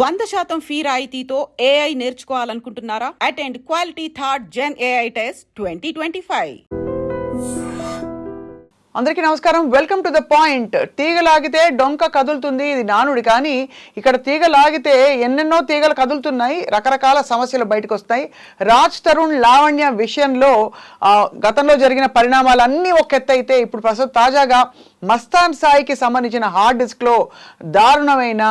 100% fee రాయితీతో AI నేర్చుకోవాలనుకుంటున్నారా? Attend quality third gen AI test 2025. అందరికీ నమస్కారం. Welcome to the point. తీగ లాగితే డొంక కదులుతుంది, ఇది నానుడి. కానీ ఇక్కడ తీగ లాగితే ఎన్నెన్నో తీగలు కదులుతున్నాయి, రకరకాల సమస్యలు బయటకు వస్తాయి. రాజ్ తరుణ్ లావణ్య విషయంలో గతంలో జరిగిన పరిణామాలన్నీ ఒక ఎత్తు అయితే, ఇప్పుడు ప్రస్తుతం తాజాగా మస్తాన్ సాయికి సంబంధించిన హార్డ్ డిస్క్లో దారుణమైన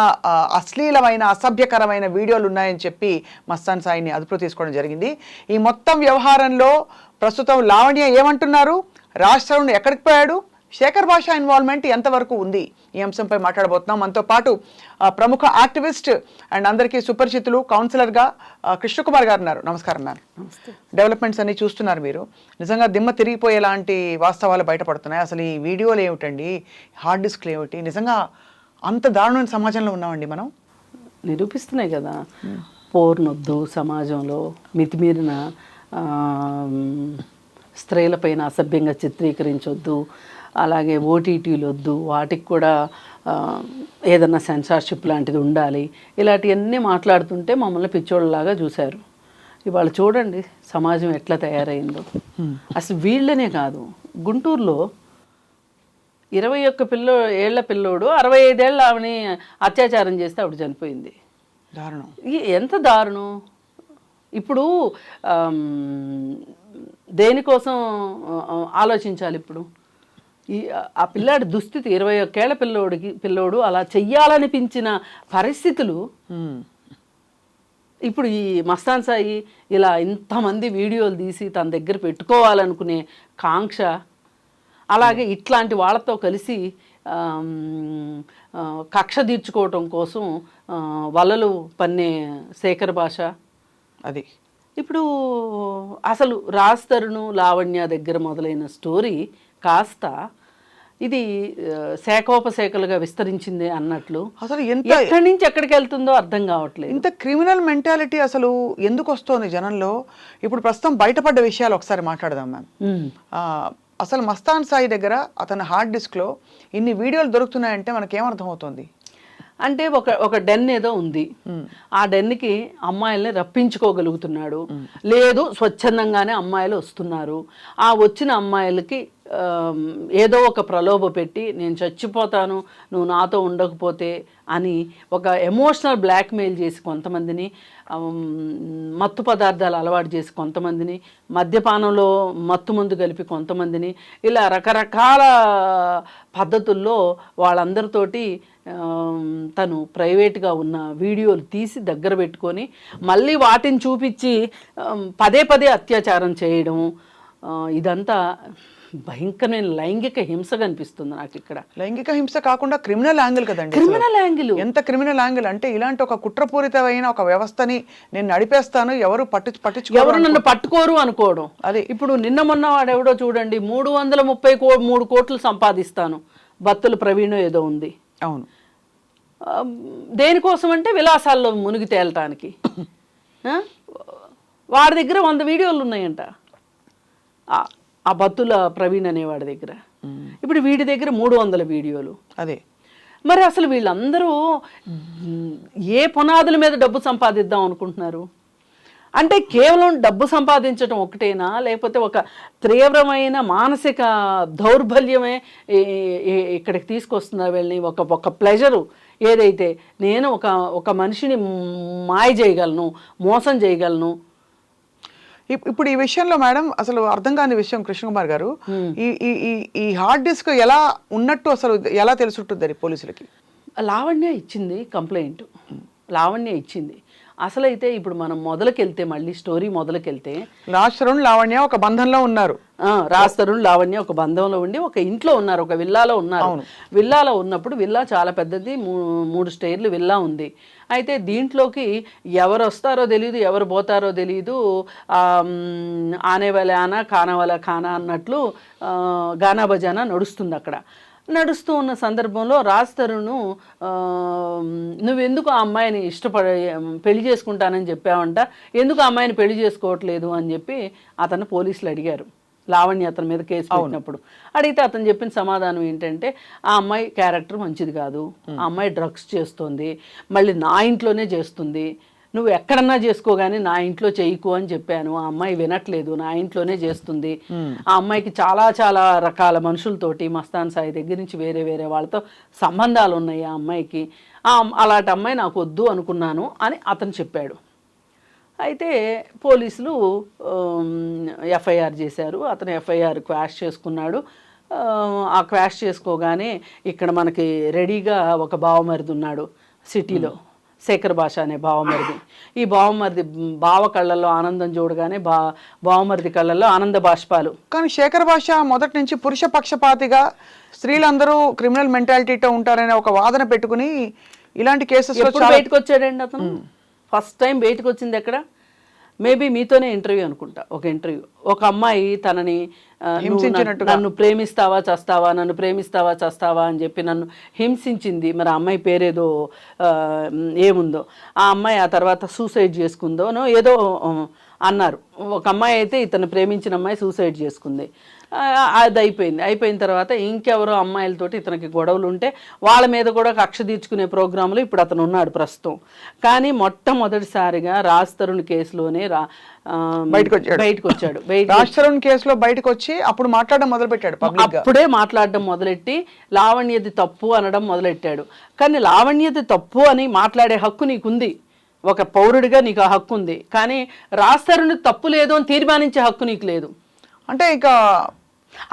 అశ్లీలమైన అసభ్యకరమైన వీడియోలు ఉన్నాయని చెప్పి మస్తాన్ సాయిని అదుపులో తీసుకోవడం జరిగింది. ఈ మొత్తం వ్యవహారంలో ప్రస్తుతం లావణ్య ఏమంటున్నారు, రాజ్ తరుణ్ ఎక్కడికి పోయాడు, శేఖర్ భాష ఇన్వాల్వ్మెంట్ ఎంతవరకు ఉంది, ఈ అంశంపై మాట్లాడబోతున్నాం. మనతో పాటు ప్రముఖ యాక్టివిస్ట్ అండ్ అందరికీ సుపరిచితులు, కౌన్సిలర్గా కృష్ణకుమార్ గారు ఉన్నారు. నమస్కారం మ్యామ్. డెవలప్మెంట్స్ అన్ని చూస్తున్నారు మీరు. నిజంగా దిమ్మ తిరిగిపోయేలాంటి వాస్తవాలు బయటపడుతున్నాయి. అసలు ఈ వీడియోలు ఏమిటండి, హార్డ్ డిస్క్లు ఏమిటి, నిజంగా అంత దారుణమైన సమాజంలో ఉన్నామండి మనం. నిరూపిస్తున్నాయి కదా, పోర్నొద్దు, సమాజంలో మితిమీరిన స్త్రీలపైన అసభ్యంగా చిత్రీకరించొద్దు, అలాగే ఓటీటీలు వద్దు, వాటికి కూడా ఏదన్నా సెన్సార్షిప్ లాంటిది ఉండాలి, ఇలాంటివన్నీ మాట్లాడుతుంటే మమ్మల్ని పిచ్చోళ్ళలాగా చూశారు. ఇవాళ చూడండి సమాజం ఎట్లా తయారైందో. అసలు వీళ్ళనే కాదు, గుంటూరులో 21 ఏళ్ల పిల్లోడు 65 ఏళ్ళ ఆవిని అత్యాచారం చేస్తే ఆవిడ చనిపోయింది. దారుణం. ఎంత దారుణం. ఇప్పుడు దేనికోసం ఆలోచించాలి ఇప్పుడు? ఆ పిల్లాడి దుస్థితి, 21 ఏళ్ల పిల్లోడు అలా చెయ్యాలనిపించిన పరిస్థితులు. ఇప్పుడు ఈ మస్తాన్ సాయి ఇలా ఇంతమంది వీడియోలు తీసి తన దగ్గర పెట్టుకోవాలనుకునే కాంక్ష, అలాగే ఇట్లాంటి వాళ్ళతో కలిసి కక్ష తీర్చుకోవటం కోసం వలలు పన్నే శేఖర్ భాష. అది ఇప్పుడు అసలు రాజ్ తరుణ్ లావణ్య దగ్గర మొదలైన స్టోరీ కాస్త ఇది శాఖోపశాఖలుగా విస్తరించింది అన్నట్లు, అసలు ఎక్కడి నుంచి ఎక్కడికి వెళ్తుందో అర్థం కావట్లేదు. ఇంత క్రిమినల్ మెంటాలిటీ అసలు ఎందుకు వస్తుంది జనంలో? ఇప్పుడు ప్రస్తుతం బయటపడ్డ విషయాలు ఒకసారి మాట్లాడదాం మ్యామ్. అసలు మస్తాన్ సాయి దగ్గర అతని హార్డ్ డిస్క్లో ఇన్ని వీడియోలు దొరుకుతున్నాయంటే మనకేమర్థం అవుతుంది అంటే ఒక డెన్ ఏదో ఉంది, ఆ డెన్కి అమ్మాయిల్ని రప్పించుకోగలుగుతున్నాడు. లేదు, స్వచ్ఛందంగానే అమ్మాయిలు వస్తున్నారు. ఆ వచ్చిన అమ్మాయిలకి ఏదో ఒక ప్రలోభ పెట్టి నేను చచ్చిపోతాను నువ్వు నాతో ఉండకపోతే అని ఒక ఎమోషనల్ బ్లాక్మెయిల్ చేసి కొంతమందిని, మత్తు పదార్థాలు అలవాటు చేసి కొంతమందిని, మద్యపానంలో మత్తు మందు కలిపి కొంతమందిని, ఇలా రకరకాల పద్ధతుల్లో వాళ్ళందరితోటి తను ప్రైవేట్గా ఉన్న వీడియోలు తీసి దగ్గర పెట్టుకొని మళ్ళీ వాటిని చూపించి పదే పదే అత్యాచారం చేయడం, ఇదంతా భయంకరమైన లైంగిక హింస కనిపిస్తుంది నాకు ఇక్కడ. లైంగిక హింస కాకుండా క్రిమినల్ యాంగిల్ కదండి. క్రిమినల్ యాంగిల్, ఎంత క్రిమినల్ యాంగిల్ అంటే ఇలాంటి ఒక కుట్రపూరితమైన ఒక వ్యవస్థని నేను నడిపేస్తాను, ఎవరు ఎవరు నన్ను పట్టుకోరు అనుకోవడం. అది ఇప్పుడు నిన్న మొన్న వాడెవడో చూడండి 333 కోట్లు సంపాదిస్తాను, బత్తుల ప్రవీణ్ ఏదో ఉంది. అవును. దేనికోసం అంటే విలాసాల్లో మునిగి తేలటానికి. వాడి దగ్గర 100 వీడియోలు ఉన్నాయంట, ఆ బత్తుల ప్రవీణ్ అనేవాడి దగ్గర. ఇప్పుడు వీడి దగ్గర 300 వీడియోలు. అదే మరి అసలు వీళ్ళందరూ ఏ పునాదుల మీద డబ్బు సంపాదిద్దాం అనుకుంటున్నారు? అంటే కేవలం డబ్బు సంపాదించడం ఒకటేనా, లేకపోతే ఒక తీవ్రమైన మానసిక దౌర్బల్యమే ఇక్కడికి తీసుకొస్తుందా వీళ్ళని? ఒక ప్లెజరు ఏదైతే, నేను ఒక మనిషిని మాయ చేయగలను, మోసం చేయగలను. ఇప్పుడు ఈ విషయంలో మేడం అసలు అర్థం కాని విషయం కృష్ణకుమార్ గారు, ఈ హార్డ్ డిస్క్ ఎలా ఉన్నట్టు అసలు ఎలా తెలుసుంటుంది పోలీసులకి? లావణ్య ఇచ్చింది కంప్లైంట్, లావణ్య ఇచ్చింది. అసలైతే ఇప్పుడు మనం మొదలుకెళ్తే, మళ్ళీ స్టోరీ మొదలుకెళ్తే, రాజ్ తరుణ్ లావణ్య ఒక బంధంలో ఉన్నారు. రాజ్ తరుణ్ లావణ్య ఒక బంధంలో ఉండి ఒక ఇంట్లో ఉన్నారు, ఒక విల్లాలో ఉన్నారు. విల్లాలో ఉన్నప్పుడు, విల్లా చాలా పెద్దది, 3 స్టైర్లు విల్లా ఉంది. అయితే దీంట్లోకి ఎవరు వస్తారో తెలియదు, ఎవరు పోతారో తెలియదు. ఆనే వాళ్ళ ఆనా, ఖానా వాళ్ళ ఖానా అన్నట్లు గానా బజానా నడుస్తుంది అక్కడ. నడుస్తూ ఉన్న సందర్భంలో రాజ్ తరుణ్ నువ్వెందుకు ఆ అమ్మాయిని పెళ్లి చేసుకుంటానని చెప్పావంట, ఎందుకు ఆ అమ్మాయిని పెళ్లి చేసుకోవట్లేదు అని చెప్పి అతను పోలీసులు అడిగారు. లావణ్య అతని మీద కేసు పెట్టినప్పుడు. అడిగితే అతను చెప్పిన సమాధానం ఏంటంటే ఆ అమ్మాయి క్యారెక్టర్ మంచిది కాదు, ఆ అమ్మాయి డ్రగ్స్ చేస్తుంది, మళ్ళీ నా ఇంట్లోనే చేస్తుంది, నువ్వు ఎక్కడన్నా చేసుకో కానీ నా ఇంట్లో చేయకు అని చెప్పాను, ఆ అమ్మాయి వినట్లేదు, నా ఇంట్లోనే చేస్తుంది, ఆ అమ్మాయికి చాలా చాలా రకాల మనుషులతోటి మస్తాన్ సాయి దగ్గర నుంచి వేరే వేరే వాళ్ళతో సంబంధాలు ఉన్నాయి ఆ అమ్మాయికి, అలాంటి అమ్మాయి నాకు వద్దు అనుకున్నాను అని అతను చెప్పాడు. అయితే పోలీసులు ఎఫ్ఐఆర్ చేశారు. అతను ఎఫ్ఐఆర్ క్వాష్ చేసుకున్నాడు. ఆ క్వాష్ చేసుకోగానే ఇక్కడ మనకి రెడీగా ఒక బావమరిది ఉన్నాడు సిటీలో, శేఖర్ భాష అనే బావమరిది. ఈ బావమరిది బావ కళ్ళల్లో ఆనందం చూడగానే బావమరిది కళ్ళల్లో ఆనంద బాష్పాలు. కానీ శేఖర్ భాష మొదటి నుంచి పురుష పక్షపాతిగా స్త్రీలందరూ క్రిమినల్ మెంటాలిటీతో ఉంటారనే ఒక వాదన పెట్టుకుని ఇలాంటి కేసెస్ బయటకు వచ్చాడండి అతను. ఫస్ట్ టైం బయటకు వచ్చింది ఎక్కడ, మేబీ మీతోనే ఇంటర్వ్యూ అనుకుంటా, ఒక ఇంటర్వ్యూ. ఒక అమ్మాయి తనని నన్ను ప్రేమిస్తావా చస్తావా, నన్ను ప్రేమిస్తావా చస్తావా అని చెప్పి నన్ను హింసించింది. మరి ఆ అమ్మాయి పేరేదో ఏముందో, ఆ అమ్మాయి ఆ తర్వాత సూసైడ్ చేసుకుందోనో ఏదో అన్నారు. ఒక అమ్మాయి అయితే ఇతను ప్రేమించిన అమ్మాయి సూసైడ్ చేసుకుంది. అది అయిపోయిన తర్వాత ఇంకెవరో అమ్మాయిలతోటి ఇతనికి గొడవలు ఉంటే వాళ్ళ మీద కూడా కక్ష తీర్చుకునే ప్రోగ్రాంలో ఇప్పుడు అతను ఉన్నాడు ప్రస్తుతం. కానీ మొట్టమొదటిసారిగా రాజ్ తరుణ్ కేసులోనే బయటకు వచ్చాడు. రాజ్ తరుణ్ కేసులో బయటకు వచ్చి అప్పుడు మాట్లాడడం మొదలుపెట్టాడు. అప్పుడే మాట్లాడడం మొదలెట్టి లావణ్యది తప్పు అనడం మొదలెట్టాడు. కానీ లావణ్యది తప్పు అని మాట్లాడే హక్కు నీకుంది, ఒక పౌరుడిగా నీకు ఆ హక్కు ఉంది. కానీ రాజ్ తరుణ్ తప్పు లేదు అని తీర్మానించే హక్కు నీకు లేదు. అంటే ఇక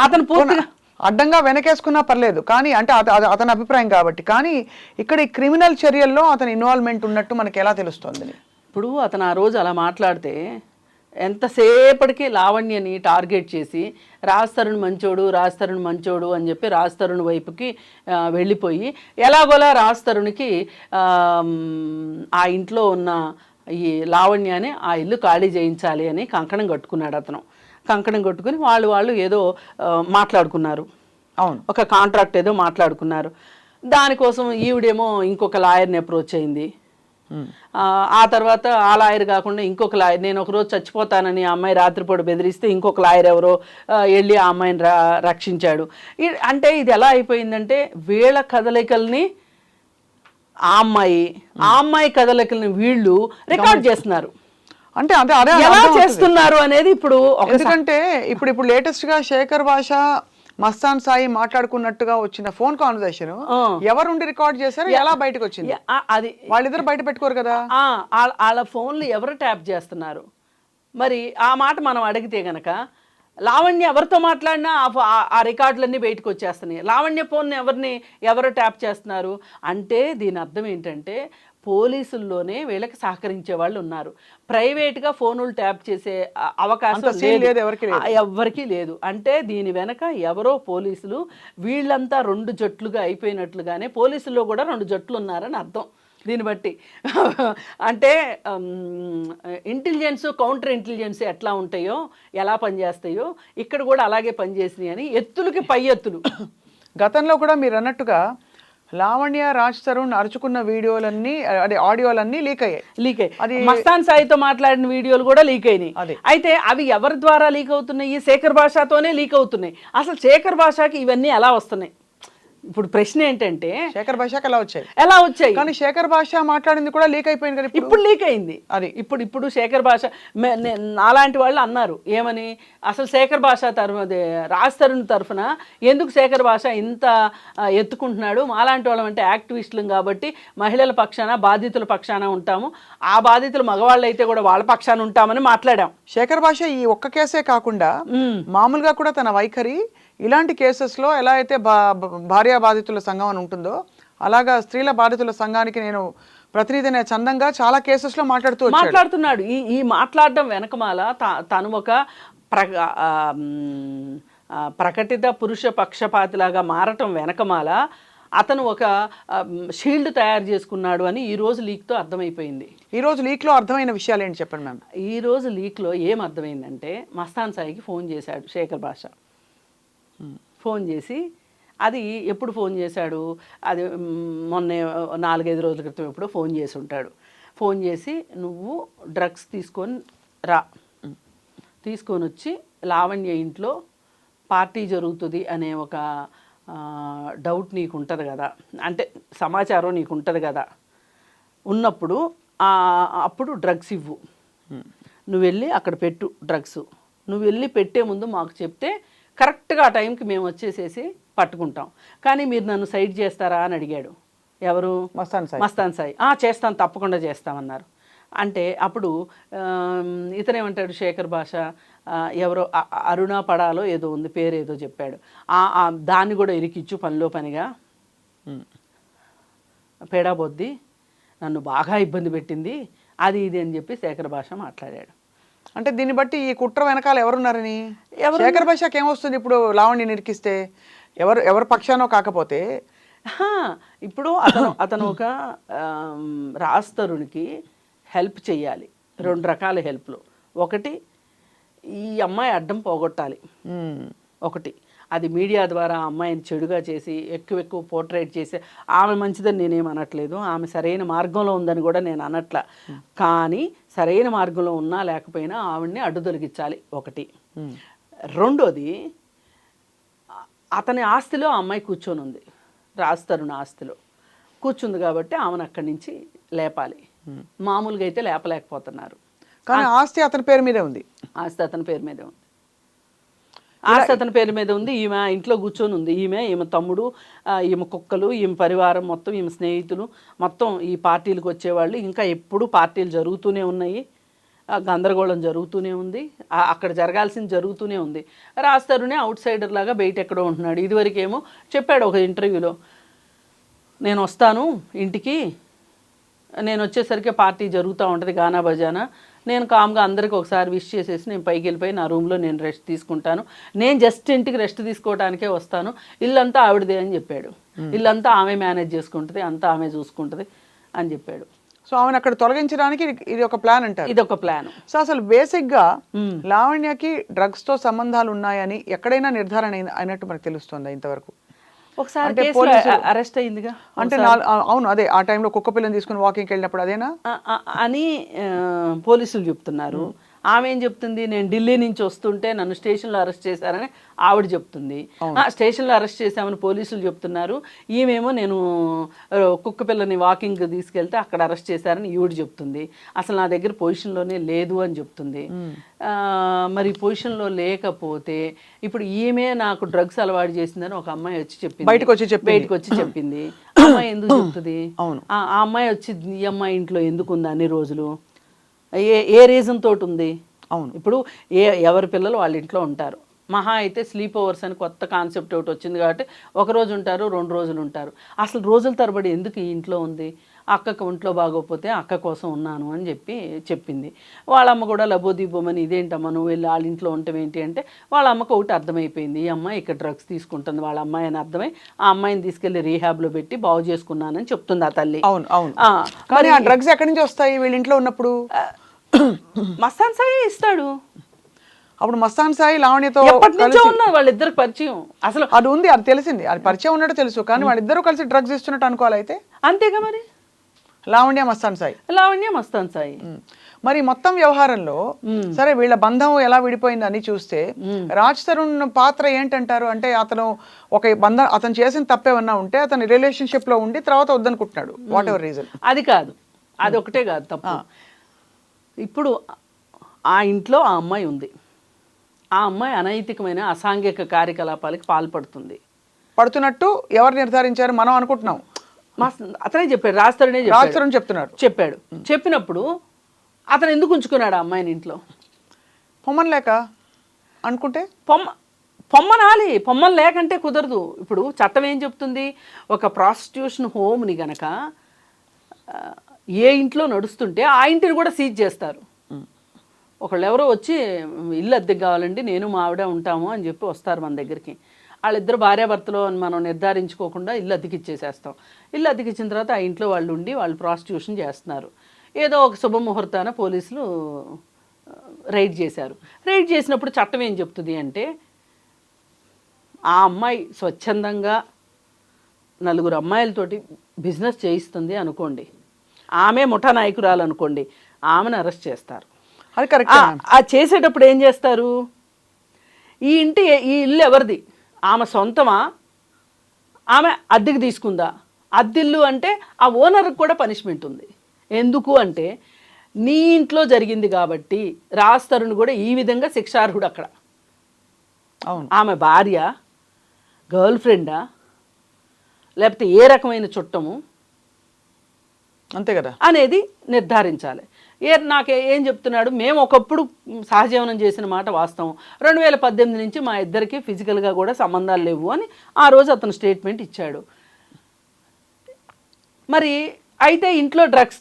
అతను పూర్తిగా అడ్డంగా వెనకేసుకున్నా పర్లేదు, కానీ అంటే అతని అభిప్రాయం కాబట్టి. కానీ ఇక్కడ ఈ క్రిమినల్ చర్యల్లో అతని ఇన్వాల్వ్మెంట్ ఉన్నట్టు మనకి ఎలా తెలుస్తుంది? ఇప్పుడు అతను ఆ రోజు అలా మాట్లాడితే ఎంతసేపటికి లావణ్యని టార్గెట్ చేసి రాజ్ తరుణ్ మంచోడు అని చెప్పి రాజ్ తరుణ్ వైపుకి వెళ్ళిపోయి ఎలాగోలా రాజ్ తరుణ్కి ఆ ఇంట్లో ఉన్న ఈ లావణ్యాన్ని ఆ ఇల్లు ఖాళీ చేయించాలి అని కంకణం కట్టుకున్నాడు అతను. కంకణం కట్టుకుని వాళ్ళు ఏదో మాట్లాడుకున్నారు, అవును, ఒక కాంట్రాక్ట్ ఏదో మాట్లాడుకున్నారు. దానికోసం ఈవిడేమో ఇంకొక లాయర్ని అప్రోచ్ అయింది. ఆ తర్వాత ఆ లాయర్ కాకుండా ఇంకొక లాయర్, నేను ఒకరోజు చచ్చిపోతానని ఆ అమ్మాయి రాత్రిపూట బెదిరిస్తే ఇంకొక లాయర్ ఎవరో వెళ్ళి ఆ అమ్మాయిని రక్షించాడు. అంటే ఇది ఎలా అయిపోయిందంటే వీళ్ళ కదలికల్ని ఆ అమ్మాయి కదలికల్ని వీళ్ళు రికార్డ్ చేస్తున్నారు. అంటే అదే ఎలా చేస్తున్నారు అనేది ఇప్పుడు. ఎందుకంటే ఇప్పుడు లేటెస్ట్ గా శేఖర్ భాష మస్తాన్ సాయి మాట్లాడుకున్నట్టుగా వచ్చిన ఫోన్ కాన్వర్సేషన్ ఎవరుండి రికార్డ్ చేశారు, ఎలా బయటకు వచ్చింది? అది వాళ్ళిద్దరు బయట పెట్టుకోరు కదా, వాళ్ళ ఫోన్లు ఎవరు ట్యాప్ చేస్తున్నారు? మరి ఆ మాట మనం అడిగితే గనక లావణ్య ఎవరితో మాట్లాడినా ఆ రికార్డులన్నీ బయటకు వచ్చేస్తున్నాయి. లావణ్య ఫోన్ ఎవరు ట్యాప్ చేస్తున్నారు అంటే దీని అర్థం ఏంటంటే పోలీసుల్లోనే వీళ్ళకి సహకరించే వాళ్ళు ఉన్నారు. ప్రైవేట్గా ఫోనులు ట్యాప్ చేసే అవకాశం ఎవరికి లేదు. అంటే దీని వెనక ఎవరో పోలీసులు, వీళ్ళంతా రెండు జట్లుగా అయిపోయినట్లుగానే పోలీసుల్లో కూడా రెండు జట్లు ఉన్నారని అర్థం దీన్ని బట్టి. అంటే ఇంటెలిజెన్స్ కౌంటర్ ఇంటెలిజెన్స్ ఎట్లా ఉంటాయో, ఎలా పనిచేస్తాయో ఇక్కడ కూడా అలాగే పనిచేసినాయి అని ఎత్తులకి పై ఎత్తులు. గతంలో కూడా మీరు అన్నట్టుగా లావణ్య రాజ్ తరుణ్ అరుచుకున్న వీడియోలన్నీ అదే ఆడియోలన్నీ లీక్ అయ్యాయి. మస్తాన్ సాయితో మాట్లాడిన వీడియోలు కూడా లీక్ అయినాయి. అయితే అవి ఎవరి ద్వారా లీక్ అవుతున్నాయి? శేఖర్ భాషతోనే లీక్ అవుతున్నాయి. అసలు శేఖర్ భాషకి ఇవన్నీ ఎలా వస్తున్నాయి? ఇప్పుడు ప్రశ్న ఏంటంటే శేఖర్ భాషకి ఎలా వచ్చాయి? కానీ శేఖర్ భాష మాట్లాడింది కూడా లీక్ అయిపోయింది కదా, ఇప్పుడు లీక్ అయింది. అది ఇప్పుడు శేఖర్ భాష అలాంటి వాళ్ళు అన్నారు ఏమని, అసలు శేఖర్ భాష రాజ్ తరుణ్ తరఫున ఎందుకు శేఖర్ భాష ఇంత ఎత్తుకుంటున్నాడు? అలాంటి వాళ్ళం అంటే యాక్టివిస్టులు కాబట్టి మహిళల పక్షాన బాధితుల పక్షాన ఉంటాము, ఆ బాధితులు మగవాళ్ళు అయితే కూడా వాళ్ళ పక్షాన ఉంటామని మాట్లాడాం. శేఖర్ భాష ఈ ఒక్క కేసే కాకుండా మామూలుగా కూడా తన వైఖరి ఇలాంటి కేసెస్లో ఎలా అయితే భార్యా బాధితుల సంఘం అని ఉంటుందో అలాగా స్త్రీల బాధితుల సంఘానికి నేను ప్రతినిధినే చందంగా చాలా కేసెస్లో మాట్లాడుతున్నాడు. ఈ మాట్లాడడం వెనకమాల తను ఒక ప్రకటిత పురుష పక్షపాతిలాగా మారటం వెనకమాల అతను ఒక షీల్డ్ తయారు చేసుకున్నాడు అని ఈ రోజు లీక్తో అర్థమైపోయింది. ఈ రోజు లీక్లో అర్థమైన విషయాలు ఏంటి చెప్పండి మ్యామ్? ఈ రోజు లీక్లో ఏం అర్థమైందంటే మస్తాన్ సాయికి ఫోన్ చేశాడు శేఖర్ భాష. ఫోన్ చేసి, అది ఎప్పుడు ఫోన్ చేశాడు? అది మొన్న 4-5 రోజుల క్రితం ఎప్పుడో ఫోన్ చేసి ఉంటాడు. ఫోన్ చేసి నువ్వు డ్రగ్స్ తీసుకొని వచ్చి లావణ్య ఇంట్లో పార్టీ జరుగుతుంది అనే ఒక డౌట్ నీకు ఉంటుంది కదా, అంటే సమాచారం నీకు ఉంటుంది కదా, ఉన్నప్పుడు అప్పుడు డ్రగ్స్ ఇవ్వు, నువ్వు వెళ్ళి అక్కడ పెట్టు డ్రగ్స్, నువ్వు వెళ్ళి పెట్టే ముందు మాకు చెప్తే కరెక్ట్గా ఆ టైంకి మేము వచ్చేసేసి పట్టుకుంటాం, కానీ మీరు నన్ను సైడ్ చేస్తారా అని అడిగాడు. ఎవరు? మస్తాన్ సాయి. చేస్తాను, తప్పకుండా చేస్తామన్నారు. అంటే అప్పుడు ఇతనేమంటాడు, శేఖర్ భాష ఎవరో అరుణా పడాలో ఏదో ఉంది, పేరు ఏదో చెప్పాడు, దాన్ని కూడా ఇరికిచ్చు పనిలో పనిగా, పేడాబొద్ది నన్ను బాగా ఇబ్బంది పెట్టింది అది ఇది అని చెప్పి శేఖర్ భాష మాట్లాడాడు. అంటే దీన్ని బట్టి ఈ కుట్ర వెనకాల ఎవరున్నారని శేఖర్ భాషకి ఏమొస్తుంది? ఇప్పుడు లావణ్య నిరికిస్తే ఎవరు పక్షానో కాకపోతే ఇప్పుడు అతను ఒక రాజ్ తరుణ్కి హెల్ప్ చేయాలి. 2 రకాల హెల్ప్లు. ఒకటి, ఈ అమ్మాయి అడ్డం పోగొట్టాలి. ఒకటి, అది మీడియా ద్వారా అమ్మాయిని చెడుగా చేసి ఎక్కువ పోర్ట్రేట్ చేసి, ఆమె మంచిదని నేనేం అనట్లేదు, ఆమె సరైన మార్గంలో ఉందని కూడా నేను అనట్లా, కానీ సరైన మార్గంలో ఉన్నా లేకపోయినా ఆవిడ్ని అడ్డు తొలగించాలి ఒకటి. రెండోది, అతని ఆస్తిలో ఆ అమ్మాయి కూర్చొని ఉంది, రాజ్ తరుణ్ ఆస్తిలో కూర్చుంది కాబట్టి ఆమెను అక్కడి నుంచి లేపాలి. మామూలుగా అయితే లేపలేకపోతున్నారు. కానీ ఆస్తి అతని పేరు మీదే ఉంది. ఆస్తి అతని పేరు మీదే ఉంది. ఆస్తి అతని పేరు మీద ఉంది. ఈమె ఇంట్లో కూర్చొని ఉంది. ఈమె తమ్ముడు, ఈమె కుక్కలు, ఈమె పరివారం మొత్తం, ఈమె స్నేహితులు మొత్తం ఈ పార్టీలకు వచ్చేవాళ్ళు. ఇంకా ఎప్పుడు పార్టీలు జరుగుతూనే ఉన్నాయి, గందరగోళం జరుగుతూనే ఉంది, అక్కడ జరగాల్సింది జరుగుతూనే ఉంది. రాజ్ తరుణే అవుట్ సైడర్ లాగా బయట ఎక్కడో ఉంటున్నాడు. ఇదివరకేమో చెప్పాడు ఒక ఇంటర్వ్యూలో, నేను వస్తాను ఇంటికి, నేను వచ్చేసరికి పార్టీ జరుగుతూ ఉంటుంది గానా బజానా, నేను కామ్గా అందరికీ ఒకసారి విష్ చేసేసి నేను పైకి వెళ్ళిపోయి నా రూమ్లో నేను రెస్ట్ తీసుకుంటాను, నేను జస్ట్ ఇంటికి రెస్ట్ తీసుకోవడానికే వస్తాను, ఇల్లంతా ఆవిడదే అని చెప్పాడు. ఇల్లంతా ఆమె మేనేజ్ చేసుకుంటుంది, అంతా ఆమె చూసుకుంటుంది అని చెప్పాడు. సో ఆమెను అక్కడ తొలగించడానికి ఇది ఒక ప్లాన్ అంటారు. ఇది ఒక ప్లాన్. సో అసలు బేసిక్గా లావణ్యకి డ్రగ్స్తో సంబంధాలు ఉన్నాయని ఎక్కడైనా నిర్ధారణ అయినట్టు మనకు తెలుస్తుందా ఇంతవరకు? ఒకసారి అరెస్ట్ అయిందిగా, అంటే అవును, అదే ఆ టైంలో కుక్క పిల్లని తీసుకుని వాకింగ్కి వెళ్ళినప్పుడు అదేనా అని పోలీసులు చెప్తున్నారు. ఆమె ఏం చెప్తుంది, నేను ఢిల్లీ నుంచి వస్తుంటే నన్ను స్టేషన్లో అరెస్ట్ చేశారని ఆవిడ చెప్తుంది. స్టేషన్లో అరెస్ట్ చేశామని పోలీసులు చెప్తున్నారు. ఈమెమో నేను కుక్క పిల్లని వాకింగ్ తీసుకెళ్తే అక్కడ అరెస్ట్ చేశారని ఈవిడ చెప్తుంది. అసలు నా దగ్గర పొజిషన్లోనే లేదు అని చెప్తుంది. మరి పొజిషన్లో లేకపోతే ఇప్పుడు ఈమె నాకు డ్రగ్స్ అలవాటు చేసిందని ఒక అమ్మాయి వచ్చి చెప్పింది, బయటకు వచ్చి చెప్పింది. అమ్మాయి ఎందుకు చెప్తుంది? ఆ అమ్మాయి వచ్చి ఈ అమ్మాయి ఇంట్లో ఎందుకు ఉంది అన్ని రోజులు, ఏ రీజన్ తోటి ఉంది? అవును, ఇప్పుడు ఎవరి పిల్లలు వాళ్ళ ఇంట్లో ఉంటారు. మహా అయితే స్లీప్ ఓవర్స్ అని కొత్త కాన్సెప్ట్ ఒకటి వచ్చింది కాబట్టి 1 రోజు ఉంటారు, 2 రోజులు ఉంటారు. అసలు రోజుల తరబడి ఎందుకు ఈ ఇంట్లో ఉంది? అక్కకు ఒంట్లో బాగోకపోతే అక్క కోసం ఉన్నాను అని చెప్పింది. వాళ్ళ అమ్మ కూడా లబోదీపోమని, ఇదేంటమ్మా నువ్వు వెళ్ళి వాళ్ళ ఇంట్లో ఉంటాం ఏంటి అంటే, వాళ్ళ అమ్మకు ఒకటి అర్థమైపోయింది, ఈ అమ్మాయి ఇక్కడ డ్రగ్స్ తీసుకుంటుంది వాళ్ళ అమ్మాయి అని అర్థమై ఆ అమ్మాయిని తీసుకెళ్లి రీహాబ్లో పెట్టి బాగు చేసుకున్నానని చెప్తుంది ఆ తల్లి. అవును అవును. కానీ ఆ డ్రగ్స్ ఎక్కడి నుంచి వస్తాయి వీళ్ళ ఇంట్లో ఉన్నప్పుడు? మస్తాన్ సాయి ఇస్తాడు. అప్పుడు మస్తాన్ సాయి లావణ్యతో ఎప్పటి నుంచో ఉన్నారు వాళ్ళిద్దరికి పరిచయం. అసలు అది ఉంది, అది తెలిసింది, అది పరిచయం ఉన్నట్టు తెలుసు. కానీ వాళ్ళిద్దరూ కలిసి డ్రగ్స్ ఇస్తున్నట్టు అనుకోవాలి అయితే. అంతేగా మరి, లావణ్య మస్తాన్ సాయి. మరి మొత్తం వ్యవహారంలో సరే వీళ్ళ బంధం ఎలా విడిపోయిందని చూస్తే రాజ్ తరుణ్ పాత్ర ఏంటంటారు? అంటే అతను ఒక బంధం, అతను చేసిన తప్పేమన్నా ఉంటే అతను రిలేషన్షిప్ లో ఉండి తర్వాత వద్దనుకుంటున్నాడు, వాట్ ఎవర్ రీజన్. అది కాదు, అది ఒకటే కాదు తప్పు. ఇప్పుడు ఆ ఇంట్లో ఆ అమ్మాయి ఉంది, ఆ అమ్మాయి అనైతికమైన అసాంఘిక కార్యకలాపాలకి పడుతున్నట్టు ఎవరు నిర్ధారించారు? మనం అనుకుంటున్నాం. అతనే చెప్పాడు, రాజ్ తరుణ్ చెప్పాడు. చెప్పినప్పుడు అతను ఎందుకు ఉంచుకున్నాడు ఆ అమ్మాయిని ఇంట్లో? పొమ్మని లేక అనుకుంటే పొమ్మనాలి, పొమ్మని లేకంటే కుదరదు. ఇప్పుడు చట్టం ఏం చెప్తుంది, ఒక ప్రాస్టిట్యూషన్ హోమ్ని గనక ఏ ఇంట్లో నడుస్తుంటే ఆ ఇంటిని కూడా సీజ్ చేస్తారు. ఒకళ్ళు ఎవరో వచ్చి ఇల్లు అద్దెకి కావాలండి, నేను మా ఆవిడ ఉంటాము అని చెప్పి వస్తారు మన దగ్గరికి. వాళ్ళిద్దరు భార్యాభర్తలు అని మనం నిర్ధారించుకోకుండా ఇల్లు అద్దెకిచ్చేసేస్తాం. ఇల్లు అద్దెకిచ్చిన తర్వాత ఆ ఇంట్లో వాళ్ళు ఉండి వాళ్ళు ప్రాస్టిట్యూషన్ చేస్తున్నారు. ఏదో ఒక శుభముహూర్తాన పోలీసులు రైడ్ చేశారు. రైడ్ చేసినప్పుడు చట్టం ఏం చెప్తుంది అంటే, ఆ అమ్మాయి స్వచ్ఛందంగా 4 అమ్మాయిలతోటి బిజినెస్ చేయిస్తుంది అనుకోండి, ఆమె ముఠా నాయకురాలు అనుకోండి, ఆమెను అరెస్ట్ చేస్తారు. అది కరెక్ట్. ఆ చేసేటప్పుడు ఏం చేస్తారు, ఈ ఇల్లు ఎవరిది? ఆమె సొంతమా, ఆమె అద్దెకి తీసుకుందా? అద్దిల్లు అంటే ఆ ఓనర్కి కూడా పనిష్మెంట్ ఉంది. ఎందుకు అంటే నీ ఇంట్లో జరిగింది కాబట్టి రాజ్ తరుణ్ కూడా ఈ విధంగా శిక్షార్హుడు అక్కడ. అవును. ఆమె భార్య, గర్ల్ ఫ్రెండా, లేకపోతే ఏ రకమైన చుట్టము అంతే కదా అనేది నిర్ధారించాలి. ఏం చెప్తున్నాడు, మేము ఒకప్పుడు సహజీవనం చేసిన మాట వాస్తవం, 2018 నుంచి మా ఇద్దరికి ఫిజికల్గా కూడా సంబంధాలు లేవు అని ఆ రోజు అతను స్టేట్మెంట్ ఇచ్చాడు. మరి అయితే ఇంట్లో డ్రగ్స్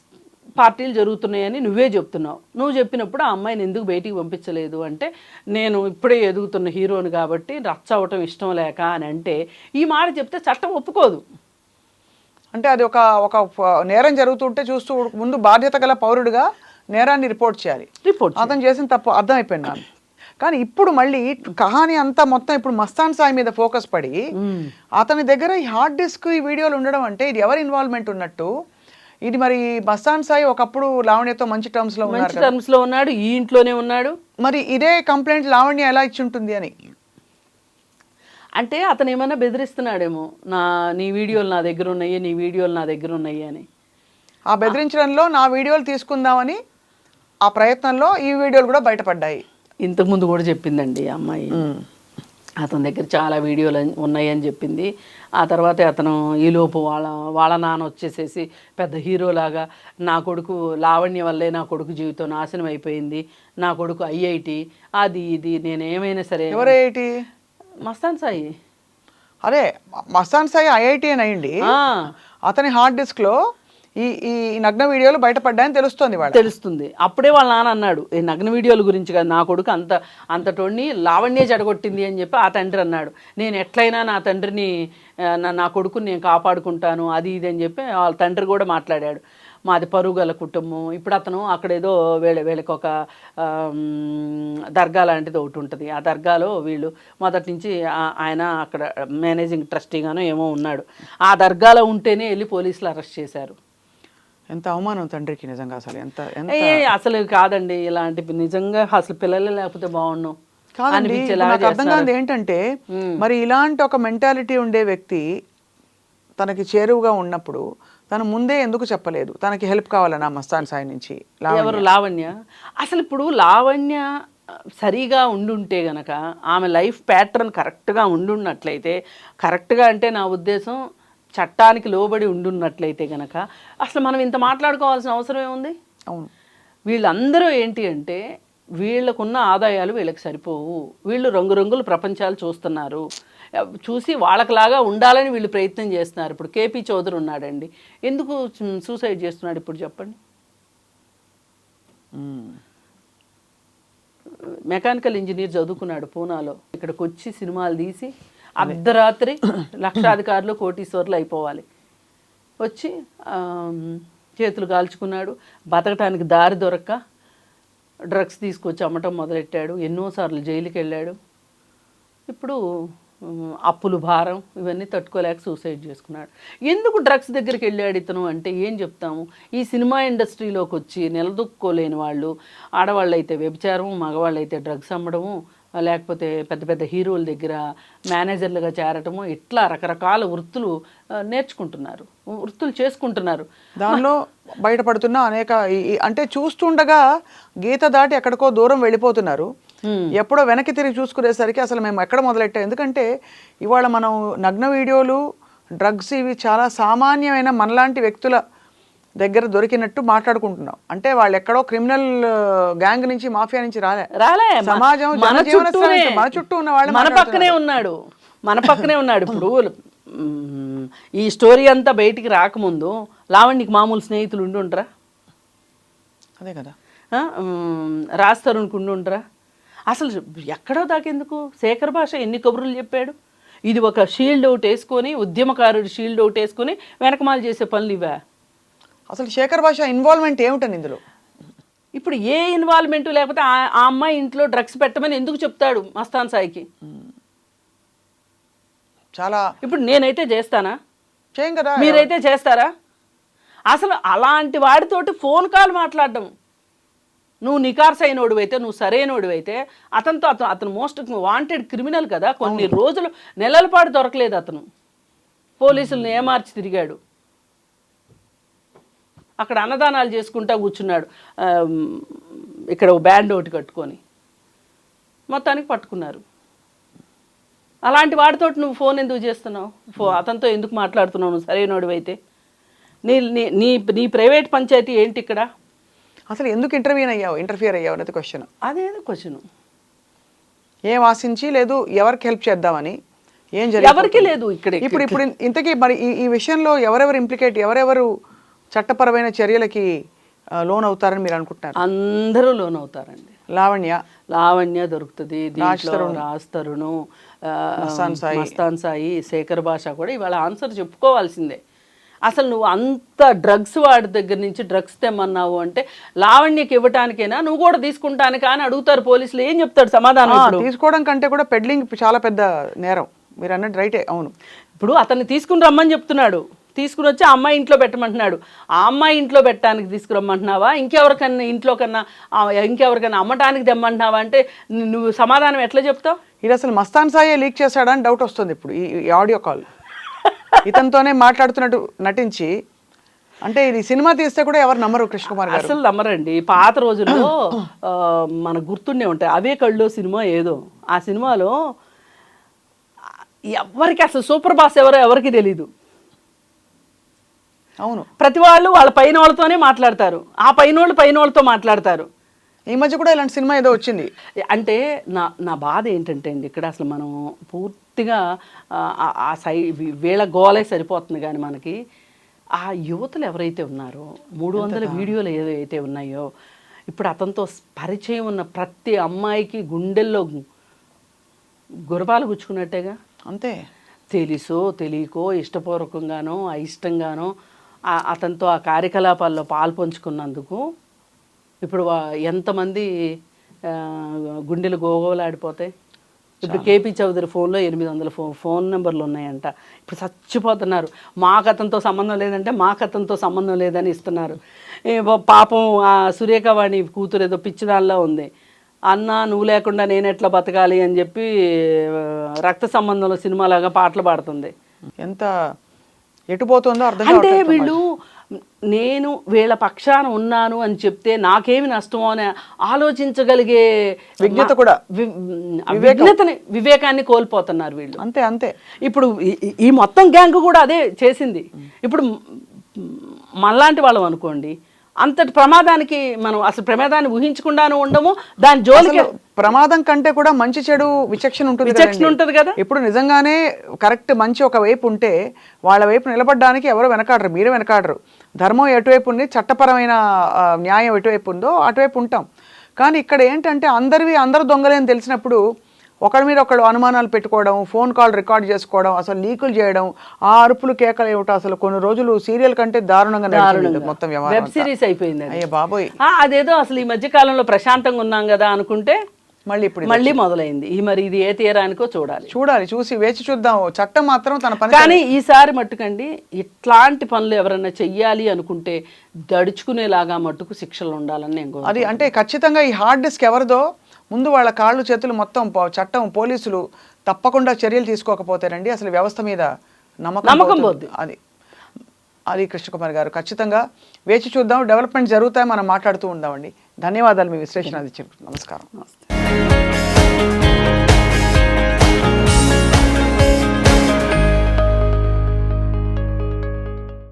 పార్టీలు జరుగుతున్నాయని నువ్వే చెప్తున్నావు. నువ్వు చెప్పినప్పుడు ఆ అమ్మాయిని ఎందుకు బయటికి పంపించలేదు అంటే, నేను ఇప్పుడే ఎదుగుతున్న హీరోని కాబట్టి రచ్చ అవ్వటం ఇష్టం లేక అని అంటే, ఈ మాట చెప్తే చట్టం ఒప్పుకోదు. అంటే అది ఒక నేరం జరుగుతుంటే చూస్తూ ముందు బాధ్యత గల పౌరుడిగా నేరాన్ని రిపోర్ట్ చేయాలి. అతను చేసిన తప్పు అర్థమైపోయింది నాకు. కానీ ఇప్పుడు మళ్ళీ కహాని అంతా మొత్తం ఇప్పుడు మస్తాన్ సాయి మీద ఫోకస్ పడి అతని దగ్గర ఈ హార్డ్ డిస్క్ ఈ వీడియోలు ఉండడం అంటే ఇది ఎవరి ఇన్వాల్వ్మెంట్ ఉన్నట్టు? ఇది మరి మస్తాన్ సాయి ఒకప్పుడు లావణ్యతో మంచి టర్మ్స్ లో ఉన్నాడు, ఈ ఇంట్లోనే ఉన్నాడు. మరి ఇదే కంప్లైంట్ లావణ్య ఎలా ఇచ్చి ఉంటుంది అని అంటే అతను ఏమన్నా బెదిరిస్తున్నాడేమో, నీ వీడియోలు నా దగ్గర ఉన్నాయి, నీ వీడియోలు నా దగ్గర ఉన్నాయి అని. ఆ బెదిరించడంలో నా వీడియోలు తీసుకుందామని ఆ ప్రయత్నంలో ఈ వీడియోలు కూడా బయటపడ్డాయి. ఇంతకుముందు కూడా చెప్పిందండి అమ్మాయి, అతని దగ్గర చాలా వీడియోలు ఉన్నాయని చెప్పింది. ఆ తర్వాత అతను ఈలోపు వాళ్ళ నాన్న వచ్చేసేసి పెద్ద హీరోలాగా, నా కొడుకు లావణ్య వల్లే నా కొడుకు జీవితం నాశనం అయిపోయింది, నా కొడుకు ఐఐటి అది ఇది, నేను ఏమైనా సరే. ఎవరు ఐఐటి? మస్తాన్ సాయి. అరే మస్తాన్ సాయి ఐఐటి అని అయ్యండి, అతని హార్డ్ డిస్క్ లో ఈ నగ్న వీడియోలు బయటపడ్డాయని తెలుస్తుంది. అప్పుడే వాళ్ళ నాన్న అన్నాడు, ఈ నగ్న వీడియోల గురించి కాదు, నా కొడుకు అంతటోడిని లావణ్య జడగొట్టింది అని చెప్పి ఆ తండ్రి అన్నాడు. నేను ఎట్లయినా నా తండ్రిని, నా కొడుకుని నేను కాపాడుకుంటాను అది ఇది అని చెప్పి వాళ్ళ తండ్రి కూడా మాట్లాడాడు. మాది పరుగల కుటుంబం. ఇప్పుడు అతను అక్కడేదో వీళ్ళకి ఒక దర్గా లాంటిది ఒకటి ఉంటుంది. ఆ దర్గాలో వీళ్ళు మొదటి నుంచి ఆయన అక్కడ మేనేజింగ్ ట్రస్టీగానో ఏమో ఉన్నాడు. ఆ దర్గాలో ఉంటేనే వెళ్ళి పోలీసులు అరెస్ట్ చేశారు. ఎంత అవమానం తండ్రికి నిజంగా. అసలు కాదండి, ఇలాంటి నిజంగా అసలు పిల్లలే లేకపోతే బాగున్నాం. కాదండి, నాకు అర్థం కాదు ఏంటంటే మరి ఇలాంటి ఒక మెంటాలిటీ ఉండే వ్యక్తి తనకి చేరువుగా ఉన్నప్పుడు తను ముందే ఎందుకు చెప్పలేదు? తనకి హెల్ప్ కావాలన్నా మస్తాన్ సాయి నుంచి? ఎవరు? లావణ్య. అసలు ఇప్పుడు లావణ్య సరిగా ఉండుంటే గనక, ఆమె లైఫ్ ప్యాటర్న్ కరెక్ట్గా ఉండున్నట్లయితే, కరెక్ట్గా అంటే నా ఉద్దేశం చట్టానికి లోబడి ఉండున్నట్లయితే గనక అసలు మనం ఇంత మాట్లాడుకోవాల్సిన అవసరం ఏముంది? అవును. వీళ్ళందరూ ఏంటి అంటే వీళ్ళకున్న ఆదాయాలు వీళ్ళకి సరిపోవు, వీళ్ళు రంగురంగుల ప్రపంచాలు చూస్తున్నారు, చూసి వాళ్ళకిలాగా ఉండాలని వీళ్ళు ప్రయత్నం చేస్తున్నారు. ఇప్పుడు కేపీ చౌదరి ఉన్నాడండి, ఎందుకు సూసైడ్ చేస్తున్నాడు ఇప్పుడు చెప్పండి? మెకానికల్ ఇంజనీర్ చదువుకున్నాడు పూనాలో, ఇక్కడికి వచ్చి సినిమాలు తీసి అర్ధరాత్రి లక్షాధికారులు కోటీశ్వర్లు అయిపోవాలి, వచ్చి చేతులు కాల్చుకున్నాడు. బతకటానికి దారి దొరక్క డ్రగ్స్ తీసుకొచ్చి అమ్మటం మొదలెట్టాడు. ఎన్నోసార్లు జైలుకి వెళ్ళాడు. ఇప్పుడు అప్పులు భారం ఇవన్నీ తట్టుకోలేక సూసైడ్ చేసుకున్నాడు. ఎందుకు డ్రగ్స్ దగ్గరికి వెళ్ళాడు ఇతను అంటే ఏం చెప్తాము? ఈ సినిమా ఇండస్ట్రీలోకి వచ్చి నిలదొక్కుకోలేని వాళ్ళు, ఆడవాళ్ళు అయితే వ్యభిచారము, మగవాళ్ళు అయితే డ్రగ్స్ అమ్మడము, లేకపోతే పెద్ద పెద్ద హీరోల దగ్గర మేనేజర్లుగా చేరటము, ఇట్లా రకరకాల వృత్తులు నేర్చుకుంటున్నారు, వృత్తులు చేసుకుంటున్నారు. దానిలో బయటపడుతున్న అనేక అంటే చూస్తుండగా గీత దాటి ఎక్కడికో దూరం వెళ్ళిపోతున్నారు. ఎప్పుడో వెనక్కి తిరిగి చూసుకునేసరికి అసలు మేము ఎక్కడ మొదలెట్టాం? ఎందుకంటే ఇవాళ మనం నగ్న వీడియోలు, డ్రగ్స్ ఇవి చాలా సామాన్యమైన మనలాంటి వ్యక్తుల దగ్గర దొరికినట్టు మాట్లాడుకుంటున్నాం. అంటే వాళ్ళు ఎక్కడో క్రిమినల్ గ్యాంగ్ నుంచి, మాఫియా నుంచి రాలే. సమాజం మన చుట్టూ ఉన్న వాళ్ళు మన పక్కనే ఉన్నాడు. ఇప్పుడు ఈ స్టోరీ అంతా బయటికి రాకముందు లావణ్యకి మామూలు స్నేహితులు ఉండుంటారా? అదే కదా. రాజ్ తరుణ్కి ఉండుంటారా? అసలు ఎక్కడో దాకెందుకు? శేఖర్ భాష ఎన్ని కబుర్లు చెప్పాడు. ఇది ఒక షీల్డ్ అవుట్ వేసుకొని, ఉద్యమకారుడు షీల్డ్ అవుట్ వేసుకొని వెనకమాలు చేసే పనులు ఇవా? అసలు శేఖర్ భాష ఇన్వాల్వ్మెంట్ ఏమిటని ఇందులో? ఇప్పుడు ఏ ఇన్వాల్వ్మెంట్ లేకపోతే ఆ అమ్మాయి ఇంట్లో డ్రగ్స్ పెట్టమని ఎందుకు చెప్తాడు మస్తాన్ సాయికి? చాలా. ఇప్పుడు నేనైతే చేస్తానా? చేయం కదా. మీరైతే చేస్తారా? అసలు అలాంటి వాడితోటి ఫోన్ కాల్ మాట్లాడడం నువ్వు నికార్సైనోడు అయితే, నువ్వు సరైనోడు అయితే అతనితో అతను మోస్ట్ వాంటెడ్ క్రిమినల్ కదా. కొన్ని రోజులు నెలల పాటు దొరకలేదు అతను, పోలీసులను ఏమార్చి తిరిగాడు, అక్కడ అన్నదానాలు చేసుకుంటా కూర్చున్నాడు, ఇక్కడ ఓ బ్యాండ్ ఒకటి కట్టుకొని, మొత్తానికి పట్టుకున్నారు. అలాంటి వాడితో నువ్వు ఫోన్ ఎందుకు చేస్తున్నావు, అతనితో ఎందుకు మాట్లాడుతున్నావు నువ్వు సరైనోడు అయితే? నీ నీ నీ ప్రైవేట్ పంచాయతీ ఏంటి ఇక్కడ? అసలు ఎందుకు ఇంటర్ఫియర్ అయ్యావు అనేది క్వశ్చన్. అదేదో క్వశ్చన్. ఏం ఆశించి లేదు, ఎవరికి హెల్ప్ చేద్దామని, ఏం జరిగింది ఎవరికి లేదు ఇక్కడ. ఇప్పుడు ఇంతకీ మరి ఈ విషయంలో ఎవరెవరు ఇంప్లికేట్, ఎవరెవరు చట్టపరమైన చర్యలకి లోన్ అవుతారని మీరు అనుకుంటున్నారు? అందరూ లోన్ అవుతారండి. లావణ్య దొరుకుతుంది దీంట్లో, రాజ్ తరుణ్, మస్తాన్ సాయి, శేఖర్ భాష కూడా ఇవాళ ఆన్సర్ చెప్పుకోవాల్సిందే. అసలు నువ్వు అంత డ్రగ్స్ వాడి దగ్గర నుంచి డ్రగ్స్ తెమ్మన్నావు అంటే లావణ్యకి ఇవ్వటానికైనా, నువ్వు కూడా తీసుకుంటానికా అని అడుగుతారు పోలీసులు. ఏం చెప్తాడు సమాధానం? తీసుకోవడం కంటే కూడా పెడ్లింగ్ చాలా పెద్ద నేరం, మీరు అన్నట్టు రైటే. అవును, ఇప్పుడు అతన్ని తీసుకుని రమ్మని చెప్తున్నాడు, తీసుకుని వచ్చి ఆ అమ్మాయి ఇంట్లో పెట్టమంటున్నాడు. ఆ అమ్మాయి ఇంట్లో పెట్టడానికి తీసుకురమ్మంటున్నావా, ఇంకెవరికన్నా ఇంకెవరికన్నా అమ్మటానికి తెమ్మంటున్నావా అంటే నువ్వు సమాధానం ఎట్లా చెప్తావు? ఇది అసలు మస్తాన్ సాయే లీక్ చేశాడని డౌట్ వస్తుంది ఇప్పుడు ఈ ఆడియో కాల్. ఇతనితోనే మాట్లాడుతున్నట్టు నటించి, అంటే ఇది సినిమా తీస్తే కూడా ఎవరు నమ్మరు కృష్ణ కుమార్ గారు. అసలు నమ్మరండి. పాత రోజుల్లో మనకు గుర్తుండే ఉంటాయి, అవే కళ్ళు సినిమా ఏదో, ఆ సినిమాలో ఎవరికి అసలు సూపర్ బాస్ ఎవరికి తెలీదు. అవును, ప్రతి వాళ్ళు వాళ్ళ పైన వాళ్ళతోనే మాట్లాడతారు, ఆ పైన వాళ్ళతో మాట్లాడతారు. ఈ మధ్య కూడా ఇలాంటి సినిమా ఏదో వచ్చింది. అంటే నా బాధ ఏంటంటే అండి, ఇక్కడ అసలు మనం పూర్తిగా ఆ వీళ్ళ గోలే సరిపోతుంది కానీ మనకి ఆ యువతలు ఎవరైతే ఉన్నారో 300 వీడియోలు ఏదైతే ఉన్నాయో, ఇప్పుడు అతనితో పరిచయం ఉన్న ప్రతి అమ్మాయికి గుండెల్లో గురపాలు గుచ్చుకున్నట్టేగా. అంతే, తెలుసో తెలియకో, ఇష్టపూర్వకంగానో అయిష్టంగానో అతనితో ఆ కార్యకలాపాల్లో పాల్పంచుకున్నందుకు ఇప్పుడు ఎంతమంది గుండెలు గోగోలాడిపోతాయి. ఇప్పుడు కేపీ చౌదరి ఫోన్లో 800 ఫోన్ నెంబర్లు ఉన్నాయంట. ఇప్పుడు చచ్చిపోతున్నారు, మాకు అతనితో సంబంధం లేదంటే మాకు అతనితో సంబంధం లేదని ఇస్తున్నారు. పాపం ఆ సురేఖవాణి కూతురు ఏదో పిచ్చిదానిలో ఉంది, అన్న నువ్వు లేకుండా నేను ఎట్లా బతకాలి అని చెప్పి రక్త సంబంధంలో సినిమాలాగా పాటలు పాడుతుంది. ఎంత ఎటుపోతుందో అర్థం. అంటే వీళ్ళు నేను వీళ్ళ పక్షాన ఉన్నాను అని చెప్తే నాకేమి నష్టమో అని ఆలోచించగలిగే విజ్ఞత కూడా, వివేకాన్ని కోల్పోతున్నారు వీళ్ళు. అంతే అంతే. ఇప్పుడు ఈ మొత్తం గ్యాంగ్ కూడా అదే చేసింది. ఇప్పుడు మనలాంటి వాళ్ళం అనుకోండి, అంతటి ప్రమాదానికి మనం అసలు ప్రమాదాన్ని ఊహించకుండాను ఉండము, దాని జోలికి. ప్రమాదం కంటే కూడా మంచి చెడు విచక్షణ ఉంటుంది కదా. ఇప్పుడు నిజంగానే కరెక్ట్ మంచి ఒక వైపు ఉంటే వాళ్ళ వైపు నిలబడడానికి ఎవరు వెనకాడరు, మీరే వెనకాడరు. ధర్మం ఎటువైపు ఉంది, చట్టపరమైన న్యాయం ఎటువైపు ఉందో అటువైపు ఉంటాం. కానీ ఇక్కడ ఏంటంటే అందరూ దొంగలే అని తెలిసినప్పుడు ఒకరి మీద ఒకడు అనుమానాలు పెట్టుకోవడం, ఫోన్ కాల్ రికార్డ్ చేసుకోవడం, అసలు లీకులు చేయడం, ఆ అరుపులు కేకలు ఏమిటో అసలు కొన్ని రోజులు సీరియల్ కంటే దారుణంగా మొత్తం వెబ్ సిరీస్ అయిపోయింది. అయ్యే బాబోయ్, అదేదో అసలు ఈ మధ్య కాలంలో ప్రశాంతంగా ఉన్నాం కదా అనుకుంటే మళ్ళీ మొదలైంది. మరి ఇది ఏ తీరానికో చూసి వేచి చూద్దాం. చట్టం మాత్రం తన పని. కానీ ఈసారి మట్టుకండి ఇట్లాంటి పనులు ఎవరైనా చెయ్యాలి అనుకుంటే దడుచుకునేలాగా మట్టుకు శిక్షలు ఉండాలని నేను అది అంటే ఖచ్చితంగా ఈ హార్డ్ డిస్క్ ఎవరిదో ముందు వాళ్ళ కాళ్ళు చేతులు మొత్తం చట్టం పోలీసులు తప్పకుండా చర్యలు తీసుకోకపోతారండి అసలు వ్యవస్థ మీద నమ్మకం పోద్ది. అది కృష్ణకుమార్ గారు ఖచ్చితంగా వేచి చూద్దాం. డెవలప్మెంట్ జరుగుతాయి, మనం మాట్లాడుతూ ఉందామండి. ధన్యవాదాలు మీ విశ్లేషణ. నమస్కారం.